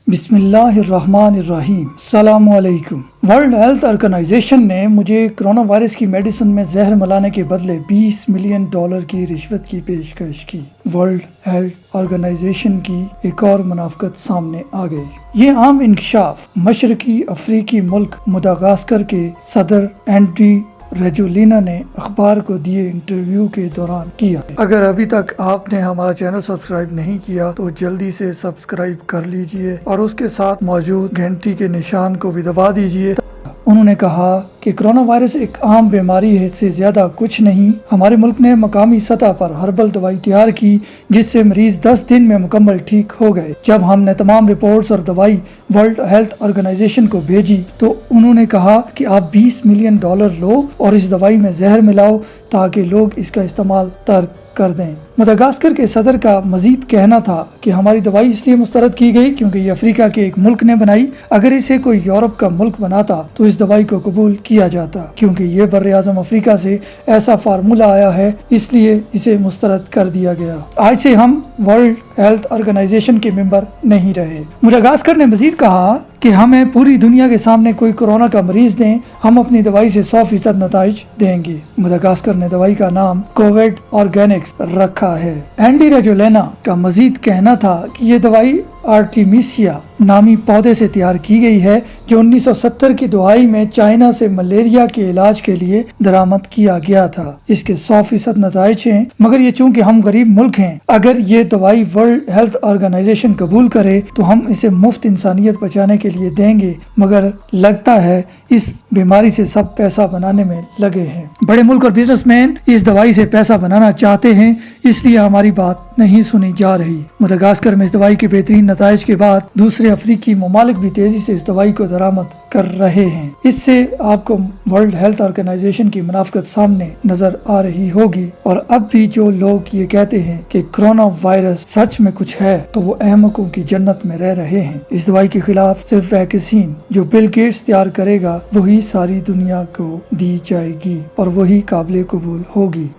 बिस्मिल्लाहिर्रहमानिर्रहीम। अस्सलाम वालेकुम। वर्ल्ड हेल्थ ऑर्गेनाइजेशन ने मुझे कोरोना वायरस की मेडिसिन में जहर मिलाने के बदले $20 मिलियन की रिश्वत की पेशकश की। वर्ल्ड हेल्थ ऑर्गेनाइजेशन की एक और मुनाफकत सामने आ गई। ये आम इंकशाफ मशरकी अफ्रीकी मुल्क मडागास्कर के सदर रेगोलिना ने अखबार को दिए इंटरव्यू के दौरान किया। अगर अभी तक आपने हमारा चैनल सब्सक्राइब नहीं किया तो जल्दी से सब्सक्राइब कर लीजिए और उसके साथ मौजूद घंटी के निशान को भी दबा दीजिए। उन्होंने कहा कि कोरोना वायरस एक आम बीमारी है, से ज्यादा कुछ नहीं। हमारे मुल्क ने मकामी सतह पर हर्बल दवाई तैयार की जिससे मरीज 10 दिन में मुकम्मल ठीक हो गए। जब हमने तमाम रिपोर्ट्स और दवाई वर्ल्ड हेल्थ ऑर्गेनाइजेशन को भेजी तो उन्होंने कहा कि आप $20 मिलियन लो और इस दवाई में जहर मिलाओ ताकि लोग इसका इस्तेमाल तर्क कर दें। मदागास्कर के सदर का मजीद कहना था कि हमारी दवाई इसलिए मुस्तरद की गई क्योंकि ये अफ्रीका के एक मुल्क ने बनाई। अगर इसे कोई यूरोप का मुल्क बनाता तो इस दवाई को कबूल किया जाता, क्योंकि ये बर्रे आज़म अफ्रीका से ऐसा फार्मूला आया है, इसलिए इसे मुस्तरद कर दिया गया। आज से हम वर्ल्ड हेल्थ ऑर्गेनाइजेशन के मेंबर नहीं रहे। मदागास्कर ने मजीद कहा कि हमें पूरी दुनिया के सामने कोई कोरोना का मरीज दें, हम अपनी दवाई से 100% नताइज देंगे। मदागास्कर ने दवाई का नाम कोविड ऑर्गेनिक्स रखा है। रेगोलिना का मजीद कहना था कि ये दवाई आर्टिमिसिया नामी पौधे से तैयार की गई है जो 1970 की दहाई में चाइना से मलेरिया के इलाज के लिए दरामद किया गया था। इसके 100% नताइज हैं, मगर ये चूंकि हम गरीब मुल्क हैं, अगर ये दवाई वर्ल्ड हेल्थ ऑर्गेनाइजेशन कबूल करे तो हम इसे मुफ्त इंसानियत बचाने के लिए देंगे। मगर लगता है इस बीमारी से सब पैसा बनाने में लगे हैं। बड़े मुल्क और बिजनेसमैन इस दवाई से पैसा बनाना चाहते हैं, इसलिए हमारी बात नहीं सुनी जा रही। मदागास्कर में इस दवाई के बेहतरीन नताइज के बाद दूसरे अफ्रीकी ममालिक भी तेजी से इस दवाई को दरामद कर रहे हैं। इससे आपको वर्ल्ड हेल्थ ऑर्गेनाइजेशन की मुनाफकत सामने नजर आ रही होगी। और अब भी जो लोग ये कहते हैं कि कोरोना वायरस सच में कुछ है तो वो अहमकों की जन्नत में रह रहे हैं। इस दवाई के खिलाफ सिर्फ वैक्सीन जो बिल गेट्स तैयार करेगा वही सारी दुनिया को दी जाएगी और वही काबिल कबूल होगी।